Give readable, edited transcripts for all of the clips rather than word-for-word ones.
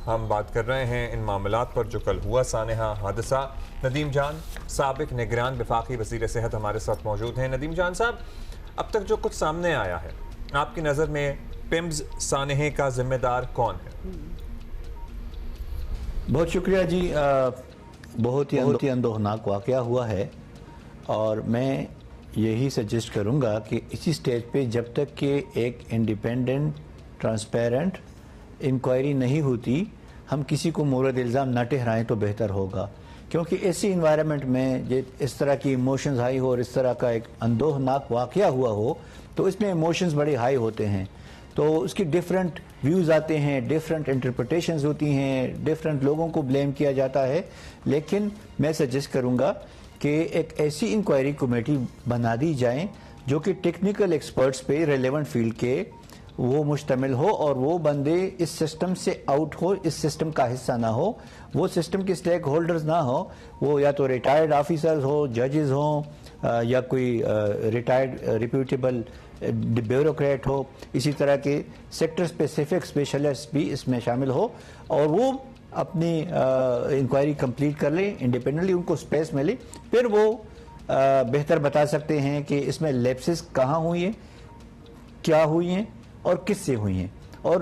ہم بات کر رہے ہیں ان معاملات پر جو کل ہوا سانحہ حادثہ. ندیم جان سابق نگران وفاقی وزیر صحت ہمارے ساتھ موجود ہیں. ندیم جان صاحب، اب تک جو کچھ سامنے آیا ہے، آپ کی نظر میں پیمز سانحے کا ذمہ دار کون ہے؟ بہت شکریہ جی. بہت ہی اندوہناک واقعہ ہوا ہے، اور میں یہی سجیسٹ کروں گا کہ اسی سٹیج پہ جب تک کہ ایک انڈیپینڈنٹ ٹرانسپیرنٹ انکوائری نہیں ہوتی، ہم کسی کو مورد الزام نہ ٹھہرائیں تو بہتر ہوگا. کیونکہ ایسی انوائرمنٹ میں اس طرح کی ایموشنز ہائی ہو اور اس طرح کا ایک اندوہناک واقعہ ہوا ہو تو اس میں ایموشنز بڑے ہائی ہوتے ہیں، تو اس کی ڈیفرنٹ ویوز آتے ہیں، ڈیفرنٹ انٹرپریٹیشنز ہوتی ہیں، ڈیفرنٹ لوگوں کو بلیم کیا جاتا ہے. لیکن میں سجیسٹ کروں گا کہ ایک ایسی انکوائری کمیٹی بنا دی جائیں جو کہ ٹیکنیکل ایکسپرٹس پہ ریلیونٹ فیلڈ کے وہ مشتمل ہو، اور وہ بندے اس سسٹم سے آؤٹ ہو، اس سسٹم کا حصہ نہ ہو، وہ سسٹم کے سٹیک ہولڈرز نہ ہو. وہ یا تو ریٹائرڈ آفیسرز ہو، ججز ہوں، یا کوئی ریٹائرڈ ریپیوٹیبل بیوروکریٹ ہو. اسی طرح کے سیکٹر اسپیسیفک اسپیشلسٹ بھی اس میں شامل ہو، اور وہ اپنی انکوائری کمپلیٹ کر لیں انڈیپینڈنٹلی، ان کو اسپیس ملے، پھر وہ بہتر بتا سکتے ہیں کہ اس میں لیپسز کہاں ہوئی ہیں، کیا ہوئی ہیں اور کس سے ہوئی ہیں. اور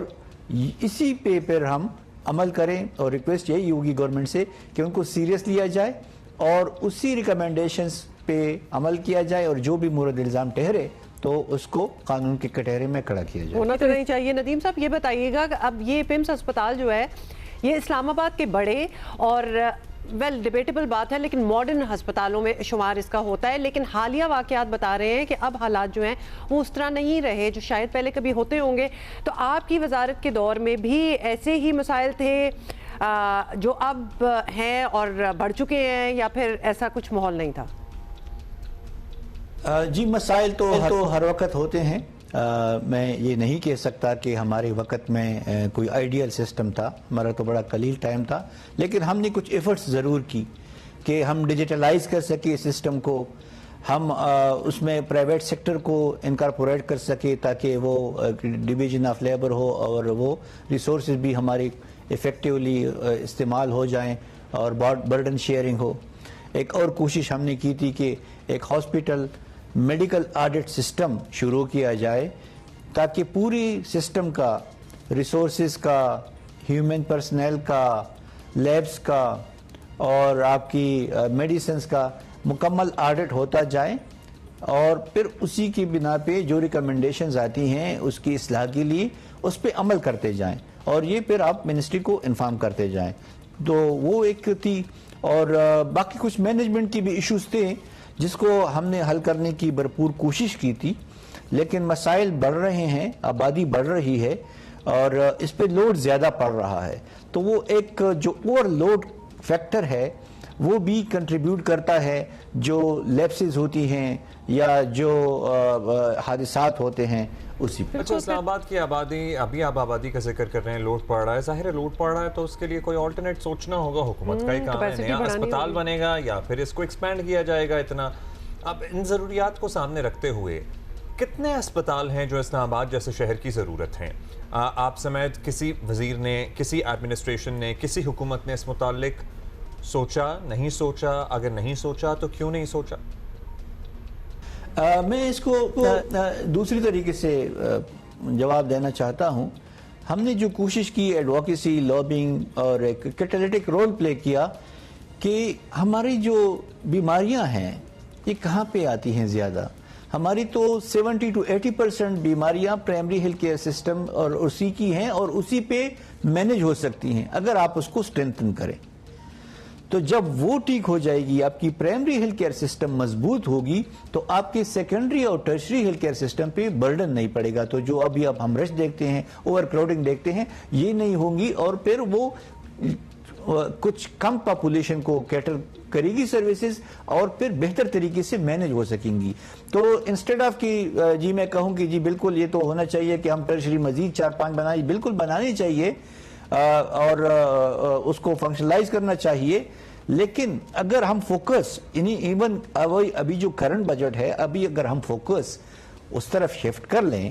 اسی پہ پھر ہم عمل کریں، اور ریکویسٹ یہی ہوگی گورنمنٹ سے کہ ان کو سیریس لیا جائے اور اسی ریکمنڈیشنز پہ عمل کیا جائے، اور جو بھی مورد الزام ٹھہرے تو اس کو قانون کے کٹہرے میں کھڑا کیا جائے. ہونا تو نہیں چاہیے. ندیم صاحب یہ بتائیے گا کہ اب یہ پیمز اسپتال جو ہے یہ اسلام آباد کے بڑے اور ڈیبیٹیبل بات ہے لیکن ماڈرن ہسپتالوں میں شمار اس کا ہوتا ہے، لیکن حالیہ واقعات بتا رہے ہیں کہ اب حالات جو ہیں وہ اس طرح نہیں رہے جو شاید پہلے کبھی ہوتے ہوں گے. تو آپ کی وزارت کے دور میں بھی ایسے ہی مسائل تھے جو اب ہیں اور بڑھ چکے ہیں، یا پھر ایسا کچھ ماحول نہیں تھا؟ جی مسائل تو ہر وقت ہوتے ہیں. میں یہ نہیں کہہ سکتا کہ ہمارے وقت میں کوئی آئیڈیل سسٹم تھا، ہمارا تو بڑا قلیل ٹائم تھا، لیکن ہم نے کچھ ایفرٹس ضرور کی کہ ہم ڈیجیٹلائز کر سکے سسٹم کو، ہم اس میں پرائیویٹ سیکٹر کو انکارپوریٹ کر سکے تاکہ وہ ڈویژن آف لیبر ہو اور وہ ریسورسز بھی ہماری ایفیکٹیولی استعمال ہو جائیں اور برڈن شیئرنگ ہو. ایک اور کوشش ہم نے کی تھی کہ ایک ہاسپٹل میڈیکل آڈٹ سسٹم شروع کیا جائے تاکہ پوری سسٹم کا، ریسورسز کا، ہیومن پرسنل کا، لیبس کا اور آپ کی میڈیسنز کا مکمل آڈٹ ہوتا جائے، اور پھر اسی کی بنا پہ جو ریکمنڈیشنز آتی ہیں اس کی اصلاح کے لیے اس پہ عمل کرتے جائیں، اور یہ پھر آپ منسٹری کو انفارم کرتے جائیں. تو وہ ایک تھی، اور باقی کچھ مینجمنٹ کی بھی ایشوز تھے جس کو ہم نے حل کرنے کی بھرپور کوشش کی تھی، لیکن مسائل بڑھ رہے ہیں، آبادی بڑھ رہی ہے اور اس پہ لوڈ زیادہ پڑ رہا ہے. تو وہ ایک جو اوور لوڈ فیکٹر ہے وہ بھی کنٹریبیوٹ کرتا ہے، جو لیپسز ہوتی ہیں یا جو حادثات ہوتے ہیں اسی پہ. اچھا، اسلام آباد کی آبادی، ابھی آپ آبادی کا ذکر کر رہے ہیں، لوڈ پڑ رہا ہے، ظاہر ہے لوڈ پڑ رہا ہے تو اس کے لیے کوئی آلٹرنیٹ سوچنا ہوگا. حکومت کا ہی کام ہے، نیا اسپتال بنے گا یا پھر اس کو ایکسپینڈ کیا جائے گا اتنا. اب ان ضروریات کو سامنے رکھتے ہوئے کتنے اسپتال ہیں جو اسلام آباد جیسے شہر کی ضرورت ہیں؟ آپ سمیت کسی وزیر نے، کسی ایڈمنسٹریشن نے، کسی حکومت نے اس متعلق سوچا، نہیں سوچا؟ اگر نہیں سوچا تو کیوں نہیں سوچا؟ میں اس کو دوسری طریقے سے جواب دینا چاہتا ہوں. ہم نے جو کوشش کی، ایڈوکیسی، لابنگ اور ایک کیٹالیٹک رول پلے کیا کہ ہماری جو بیماریاں ہیں یہ کہاں پہ آتی ہیں زیادہ. ہماری تو 70 to 80% بیماریاں پرائمری ہیلتھ کیئر سسٹم اور اسی کی ہیں، اور اسی پہ مینج ہو سکتی ہیں اگر آپ اس کو اسٹرینتھن کریں. تو جب وہ ٹھیک ہو جائے گی، آپ کی پرائمری ہیلتھ کیئر سسٹم مضبوط ہوگی، تو آپ کے سیکنڈری اور ٹرشری ہیلتھ کیئر سسٹم پہ برڈن نہیں پڑے گا. تو جو ابھی اب ہم رش دیکھتے ہیں، اوور کراؤڈنگ دیکھتے ہیں، یہ نہیں ہوں گی، اور پھر وہ کچھ کم پاپولیشن کو کیٹر کرے گی سروسز، اور پھر بہتر طریقے سے مینج ہو سکیں گی. تو انسٹیڈ آف کہ جی میں کہوں کہ جی بالکل یہ تو ہونا چاہیے کہ ہم ٹرشری مزید 4-5 بنائیں، بالکل بنانی چاہیے اور اس کو فنکشنلائز کرنا چاہیے. لیکن اگر ہم فوکس ابھی جو کرنٹ بجٹ ہے، ابھی اگر ہم فوکس اس طرف شفٹ کر لیں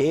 A